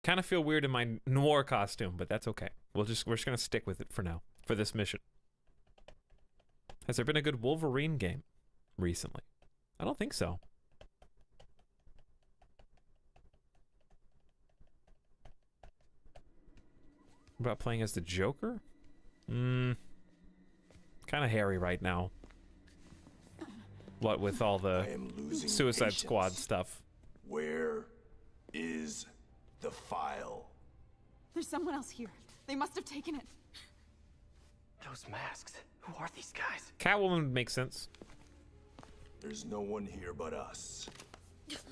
Kind of feel weird in my noir costume, but that's okay. We're just gonna stick with it for now, for this mission. Has there been a good Wolverine game recently? I don't think so. What about playing as the Joker? Kind of hairy right now. What with all the Suicide Squad stuff. Where is the file? There's someone else here. They must have taken it. Those masks. Who are these guys? Catwoman makes sense. There's no one here but us.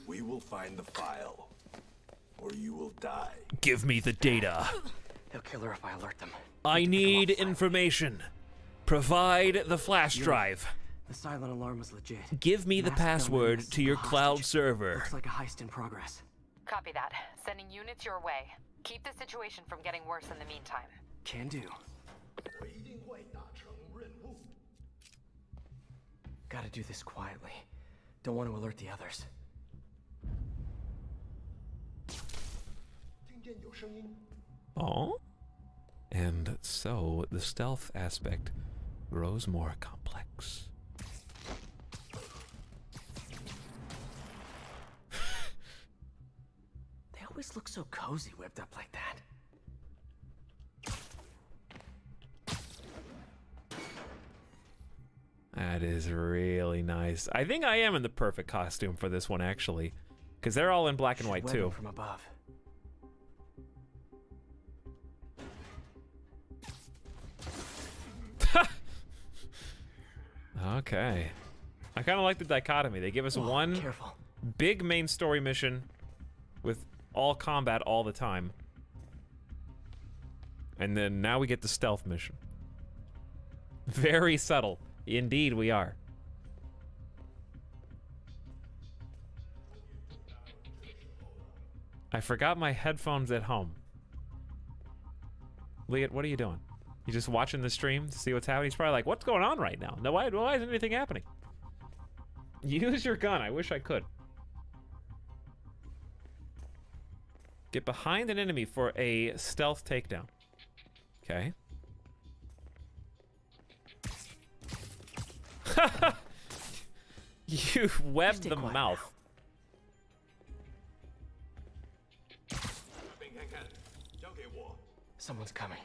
We will find the file, or you will die. Give me the data. They'll kill her if I alert them. I need information. Provide the flash drive. The silent alarm was legit. Give me the Masked password gunman to your hostage. cloud server. Looks like a heist in progress. Copy that. Sending units your way. Keep the situation from getting worse in the meantime. Can do. Gotta do this quietly. Don't want to alert the others. Oh? And so the stealth aspect grows more complex. They always look so cozy whipped up like that. That is really nice. I think I am in the perfect costume for this one, actually. Because they're all in black and white, Webbing too. from above. Okay. I kind of like the dichotomy. They give us Whoa, one careful. big main story mission with all combat all the time. And then now we get the stealth mission. Very subtle. Indeed, we are. I forgot my headphones at home. Leah, what are you doing? You just watching the stream to see what's happening? He's probably like, what's going on right now? No, why isn't anything happening? Use your gun. I wish I could. Get behind an enemy for a stealth takedown. Okay. You webbed the mouth. Someone's coming.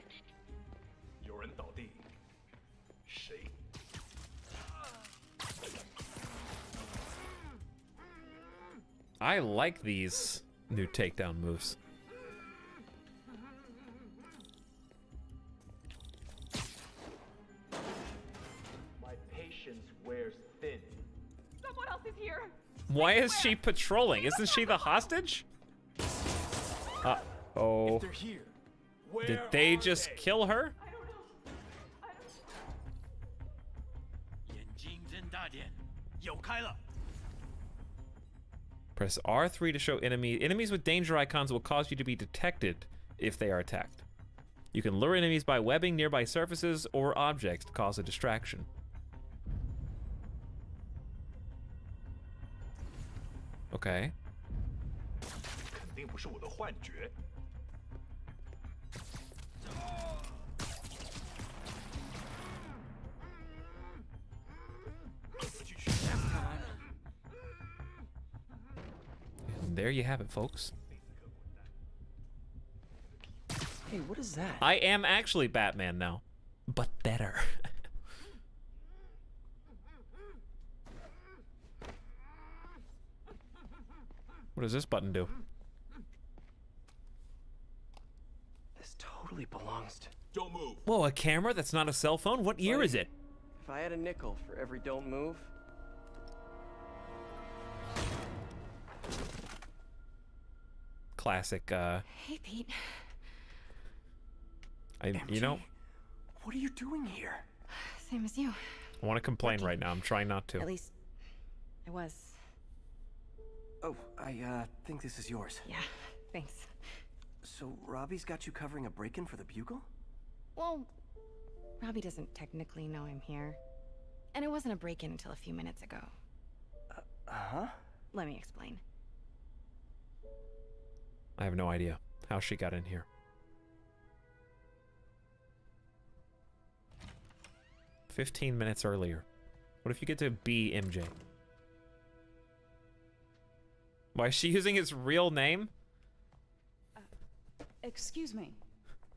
I like these new takedown moves. My patience wears thin. Someone else is here. Why is she patrolling? Isn't she the hostage? Uh-oh. They're here. Did they just kill her? I don't know. Press R3 to show enemies with danger icons will cause you to be detected if they are attacked. You can lure enemies by webbing nearby surfaces or objects to cause a distraction. Okay. And there you have it, folks. Hey, what is that? I am actually Batman now, but better. What does this button do? This totally belongs to... Don't move. Whoa, a camera that's not a cell phone? What year is it? If I had a nickel for every don't move... Classic, Hey, Pete. you know, What are you doing here? Same as you. I want to complain right now. I'm trying not to. At least, I was. Oh, I think this is yours. Yeah, thanks. So Robbie's got you covering a break-in for the Bugle? Well, Robbie doesn't technically know I'm here. And it wasn't a break-in until a few minutes ago. Uh-huh? Let me explain. I have no idea. how she got in here. 15 minutes earlier. What if you get to be MJ? Why is she using his real name? Excuse me.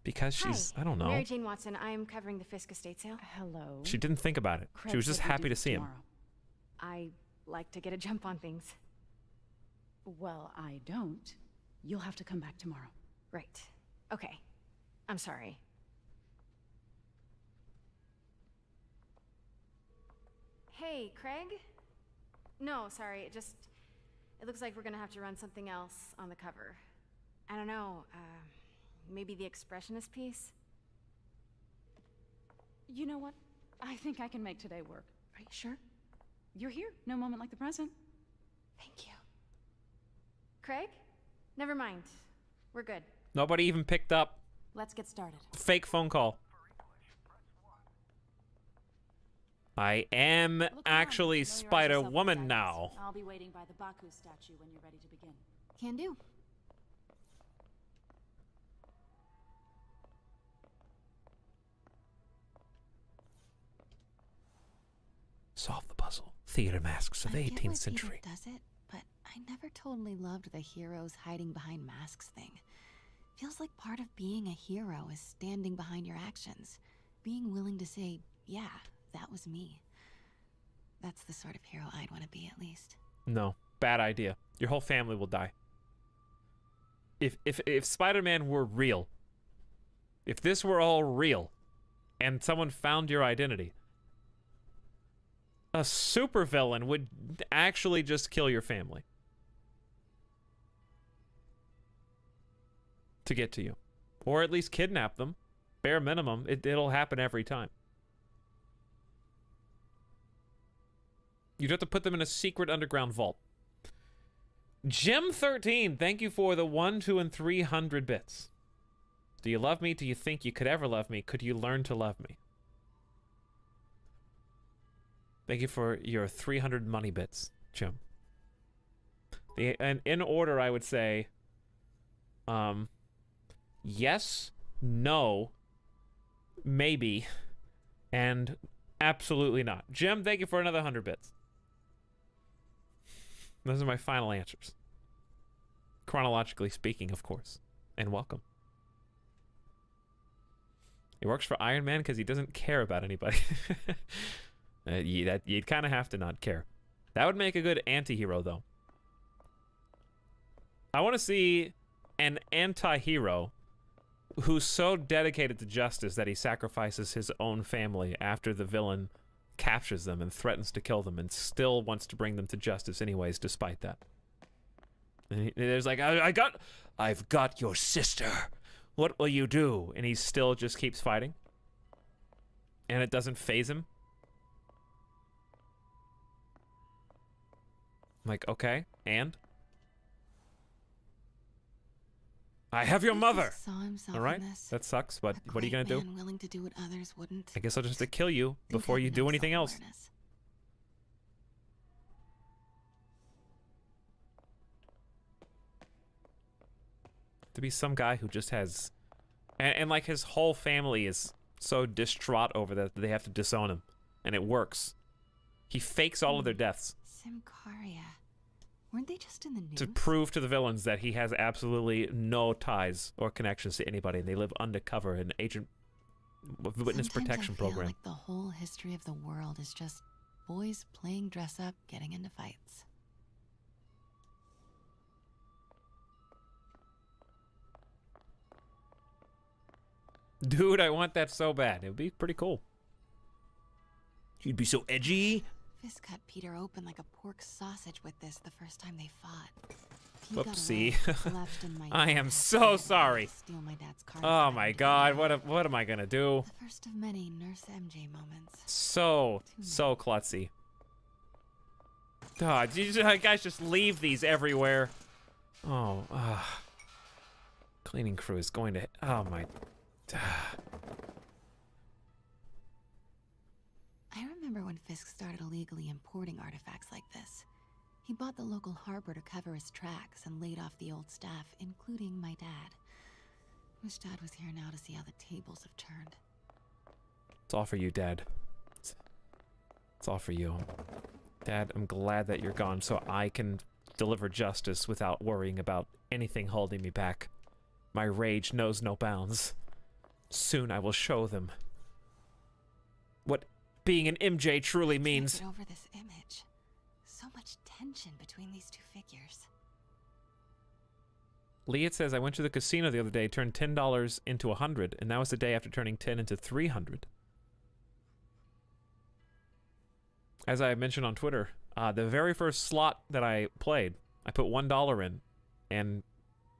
Because she's, Hi, I don't know. Mary Jane Watson. I'm covering the Fisk estate sale. Hello. She didn't think about it. Craig She was just said we'd happy do to this see him. tomorrow. I like to get a jump on things. Well, I don't. You'll have to come back tomorrow. Right. Okay. I'm sorry. Hey, Craig? No, sorry. It looks like we're gonna have to run something else on the cover. I don't know, maybe the expressionist piece? You know what? I think I can make today work. Are you sure? You're here. No moment like the present. Thank you. Craig? Never mind. We're good. Nobody even picked up. Let's get started. Fake phone call. I am Look around. actually Know your eyes Spider-Woman yourself, now. I'll be waiting by the Baku statue when you're ready to begin. Can do. Solve the puzzle. Theater masks of the I get 18th why century. Peter does it, but I never totally loved the heroes hiding behind masks thing. Feels like part of being a hero is standing behind your actions. Being willing to say, yeah, that was me. That's the sort of hero I'd want to be, at least. No, bad idea. Your whole family will die. If Spider-Man were real, if this were all real, and someone found your identity, a supervillain would actually just kill your family to get to you, or at least kidnap them. Bare minimum, it'll happen every time. You'd have to put them in a secret underground vault. Pt.13, thank you for the 1, 2, and 300 bits. Do you love me? Do you think you could ever love me? Could you learn to love me? Thank you for your 300 money bits, Jim. And in order, I would say, yes, no, maybe, and absolutely not. Jim, thank you for another 100 bits. Those are my final answers. Chronologically speaking, of course. And welcome. He works for Iron Man because he doesn't care about anybody. You'd kind of have to not care. That would make a good anti-hero, though. I want to see an anti-hero who's so dedicated to justice that he sacrifices his own family after the villain captures them and threatens to kill them and still wants to bring them to justice anyways, despite that. And there's like, I've got your sister. What will you do? And he still just keeps fighting. And it doesn't faze him. I'm like, okay, and? I have your mother! Saw himself All right, in this. that sucks, but A what are you gonna great do? man willing to do what others wouldn't. I guess I'll just have to kill you Think before I'd you no do anything else. self-awareness. To be some guy who just has... And like his whole family is so distraught over that they have to disown him. And it works. He fakes all of their deaths Simcaria. Weren't they just in the news? to prove to the villains that he has absolutely no ties or connections to anybody. And they live undercover in agent witness Sometimes protection I feel program. like the whole history of the world is just boys playing dress up, getting into fights. Dude, I want that so bad. It would be pretty cool. You'd be so edgy. Fisk cut Peter open like a pork sausage with this the first time they fought. He got Whoopsie. away, collapsed in my I am lap, so and sorry. steal my dad's car Oh to my find god, him. what am I gonna do? The first of many Nurse MJ moments. So klutzy. God, you guys just leave these everywhere. Oh, cleaning crew is going to. Oh my. I remember when Fisk started illegally importing artifacts like this. He bought the local harbor to cover his tracks and laid off the old staff, including my dad. Wish Dad was here now to see how the tables have turned. It's all for you, Dad. It's all for you. Dad, I'm glad that you're gone so I can deliver justice without worrying about anything holding me back. My rage knows no bounds. Soon I will show them what being an MJ truly means. Can't get over this image. So much tension between these two figures. Leah says, I went to the casino the other day, turned $10 into $100, and that was the day after turning 10 into 300. As I mentioned on Twitter, the very first slot that I played, I put $1 in, and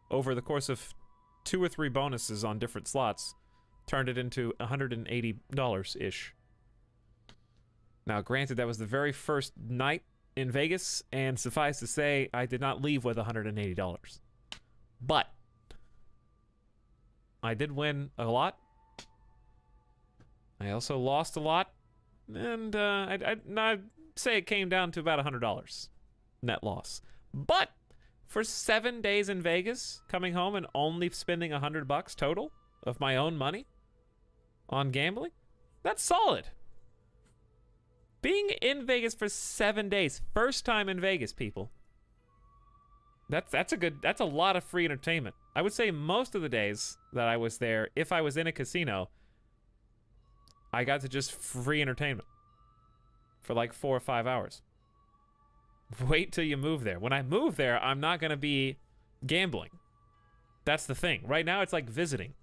over the course of 2 or 3 bonuses on different slots, turned it into $180-ish. Now, granted, that was the very first night in Vegas, and suffice to say, I did not leave with $180. But I did win a lot. I also lost a lot, and I'd say it came down to about $100 net loss. But for 7 days in Vegas, coming home and only spending $100 total of my own money on gambling, that's solid. Being in Vegas for 7 days, first time in Vegas, people. That's a lot of free entertainment. I would say most of the days that I was there, if I was in a casino, I got to just free entertainment for like 4 or 5 hours. Wait till you move there. When I move there, I'm not going to be gambling. That's the thing. Right now, it's like visiting.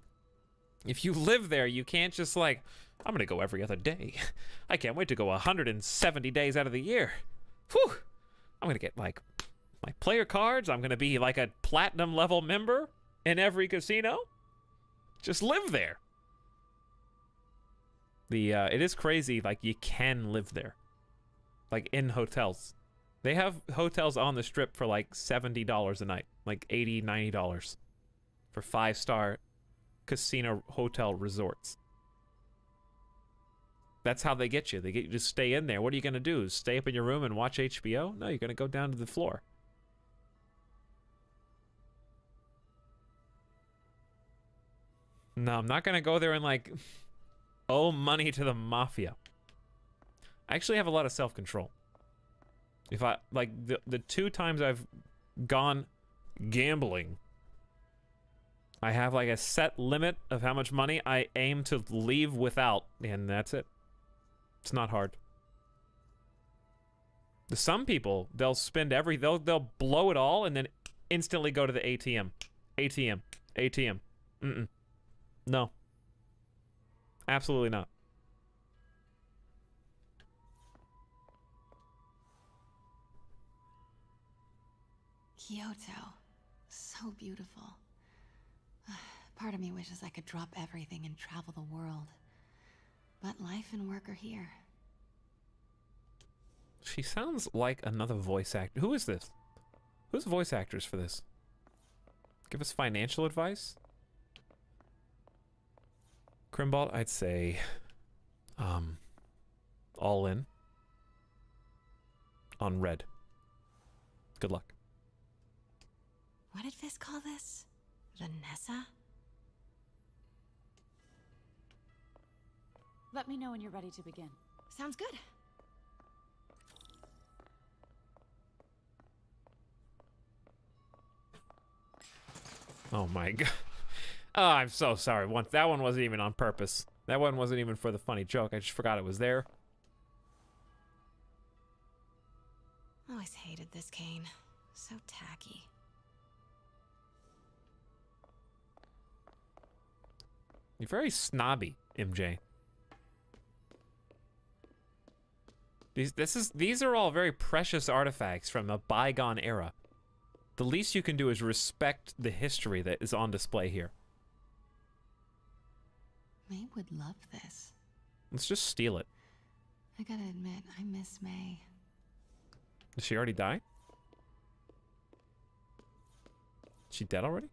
If you live there, you can't just like, I'm going to go every other day. I can't wait to go 170 days out of the year. Whew. I'm going to get like my player cards. I'm going to be like a platinum level member in every casino. Just live there. It is crazy. Like, you can live there. Like, in hotels. They have hotels on the strip for like $70 a night. Like $80, $90 for 5-star casino hotel resorts. That's how they get you. They get you to stay in there. What are you going to do? Stay up in your room and watch HBO? No, you're going to go down to the floor. No, I'm not going to go there and like owe money to the mafia. I actually have a lot of self-control. If I, like, the 2 times I've gone gambling, I have like a set limit of how much money I aim to leave without, and that's it. It's not hard. Some people, they'll spend they'll blow it all and then instantly go to the ATM. ATM. Mm-mm. No. Absolutely not. Kyoto. So beautiful. Part of me wishes I could drop everything and travel the world. But life and work are here. She sounds like another voice actor. Who is this? Who's the voice actress for this? Give us financial advice? Crimbalt, I'd say, all in on red. Good luck. What did Fizz call this? Vanessa? Let me know when you're ready to begin. Sounds good. Oh my god. Oh, I'm so sorry. That one wasn't even on purpose. That one wasn't even for the funny joke. I just forgot it was there. Always hated this cane. So tacky. You're very snobby, MJ. These are all very precious artifacts from a bygone era. The least you can do is respect the history that is on display here. May would love this. Let's just steal it. I gotta admit, I miss May. Did she already die? Is she dead already?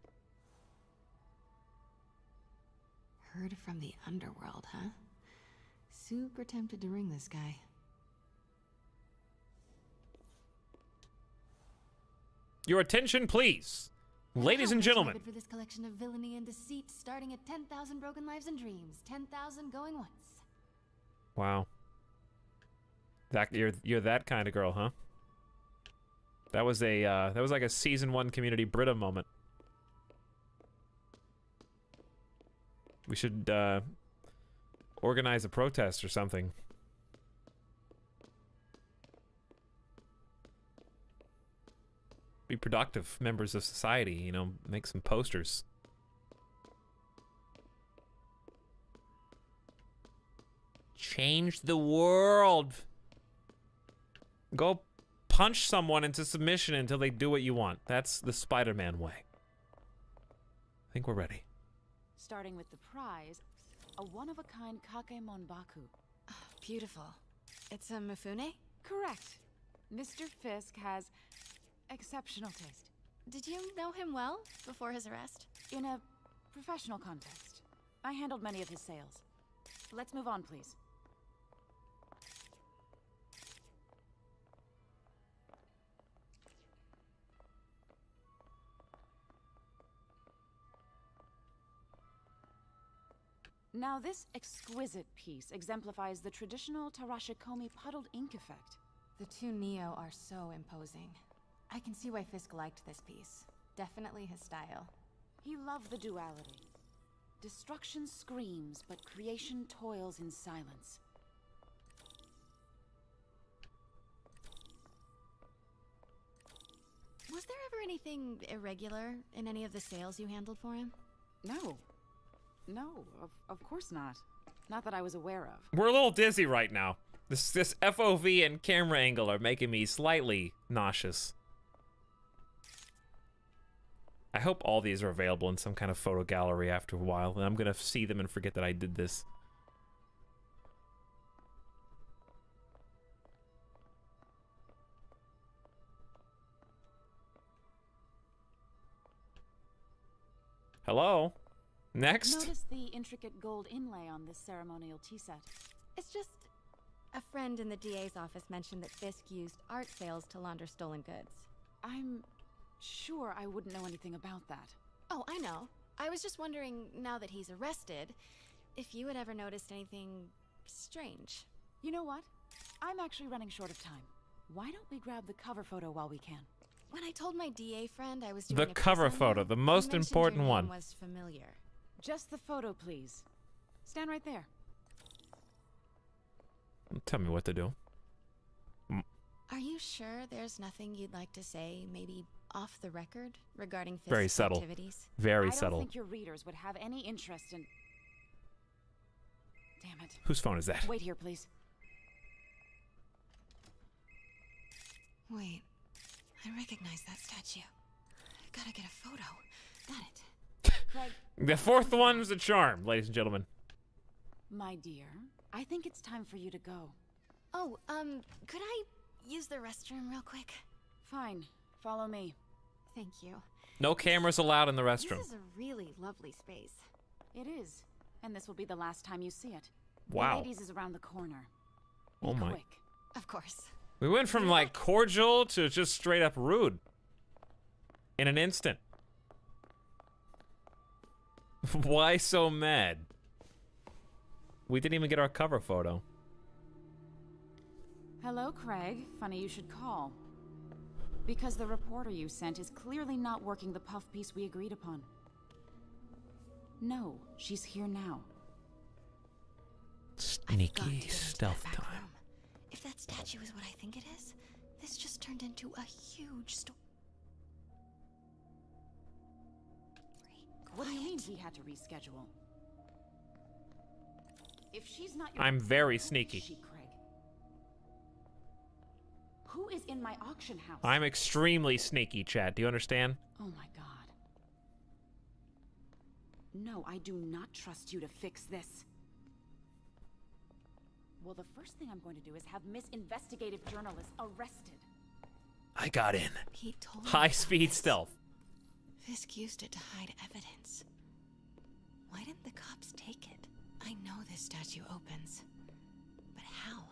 Heard from the underworld, huh? Super tempted to ring this guy. Your attention, please. Ladies and gentlemen, For this collection of villainy and deceit, starting at 10,000 broken lives and dreams, 10,000 going once. wow. That you're that kind of girl, huh? That was like a season 1 Community Britta moment. We should organize a protest or something. Be productive members of society, you know, make some posters. Change the world. Go punch someone into submission until they do what you want. That's the Spider-Man way. I think we're ready. Starting with the prize, a one-of-a-kind Kakemonbaku. Beautiful. It's a Mifune? Correct. Mr. Fisk has exceptional taste. Did you know him well before his arrest? In a professional context, I handled many of his sales. Let's move on, please. Now, this exquisite piece exemplifies the traditional Tarashikomi puddled ink effect. The two Neo are so imposing. I can see why Fisk liked this piece. Definitely his style. He loved the duality. Destruction screams, but creation toils in silence. Was there ever anything irregular in any of the sales you handled for him? No. No, of course not. Not that I was aware of. We're a little dizzy right now. This FOV and camera angle are making me slightly nauseous. I hope all these are available in some kind of photo gallery after a while, and I'm gonna see them and forget that I did this. Hello? Next? Notice the intricate gold inlay on this ceremonial tea set. It's just... a friend in the DA's office mentioned that Fisk used art sales to launder stolen goods. I'm sure I wouldn't know anything about that. Oh, I know. I was just wondering, now that he's arrested, if you had ever noticed anything strange. You know what? I'm actually running short of time. Why don't we grab the cover photo while we can? When I told my DA friend I was doing The a piece cover on photo, you, the he most mentioned important your name one. was familiar. Just the photo, please. Stand right there. Tell me what to do. Are you sure there's nothing you'd like to say, maybe off the record, regarding Fisk's Very subtle. activities? Very I subtle. don't think your readers would have any interest in... Damn it. Whose phone is that? Wait here, please. Wait, I recognize that statue. Gotta get a photo. Got it. Craig, The fourth one's a charm, ladies and gentlemen. my dear, I think it's time for you to go. Oh, could I use the restroom real quick? Fine. Follow me. Thank you. No cameras allowed in the restroom. This is a really lovely space. It is. And this will be the last time you see it. Wow. The ladies is around the corner. Be Oh my. quick. Of course. We went from like cordial to just straight up rude. In an instant. Why so mad? We didn't even get our cover photo. Hello, Craig. Funny you should call. Because the reporter you sent is clearly not working the puff piece we agreed upon. No, she's here now. I've got to Sneaky get into that stealth back time. room. If that statue is what I think it is, this just turned into a huge story. What do you mean he had to reschedule? If she's not your... I'm very Who is sneaky. she, Craig? Who is in my auction house? I'm extremely sneaky, chat. Do you understand? Oh my god. No, I do not trust you to fix this. Well, the first thing I'm going to do is have Miss Investigative Journalist arrested. I got in. Pete told me High about speed this. stealth. Fisk used it to hide evidence. Why didn't the cops take it? I know this statue opens. But how?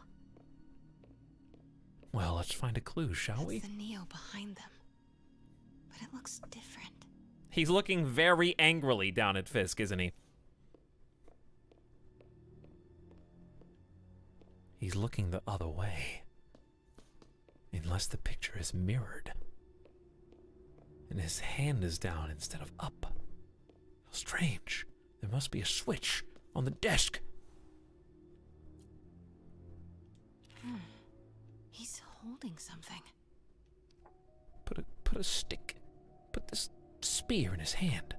Well, let's find a clue, shall we? It's the Neo behind them. But it looks different. He's looking very angrily down at Fisk, isn't he? He's looking the other way. Unless the picture is mirrored. And his hand is down instead of up. How strange. There must be a switch on the desk. He's holding something. Put a stick. Put this spear in his hand.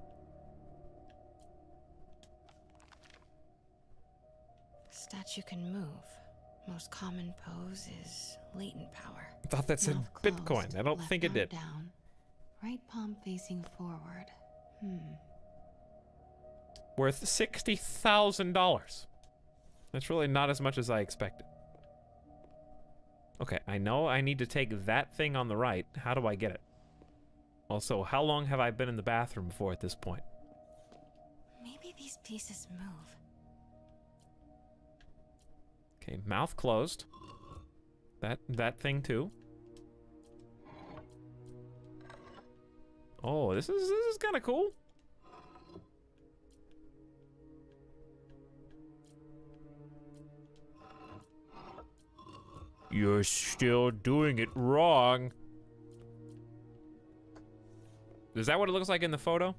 Statue can move. Most common pose is latent power. I thought that said Mouth Bitcoin. closed, I don't left think it arm did. Down, right palm facing forward. Worth $60,000. That's really not as much as I expected. Okay, I know I need to take that thing on the right. How do I get it? Also, how long have I been in the bathroom for at this point? Maybe these pieces move. Okay, mouth closed. That thing too. Oh, this is kind of cool. You're still doing it wrong. Is that what it looks like in the photo?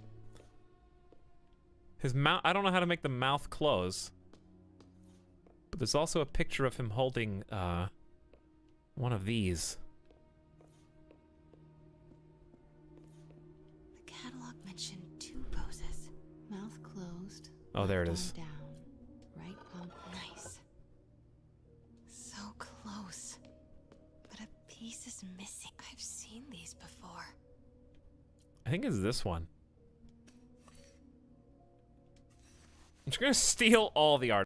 His mouth, I don't know how to make the mouth close. But there's also a picture of him holding, one of these. The catalog mentioned 2 poses. Mouth closed. Oh, there it left is. arm down, right palm. Nice. So close. But a piece is missing. I've seen these before. I think it's this one. I'm just gonna steal all the art.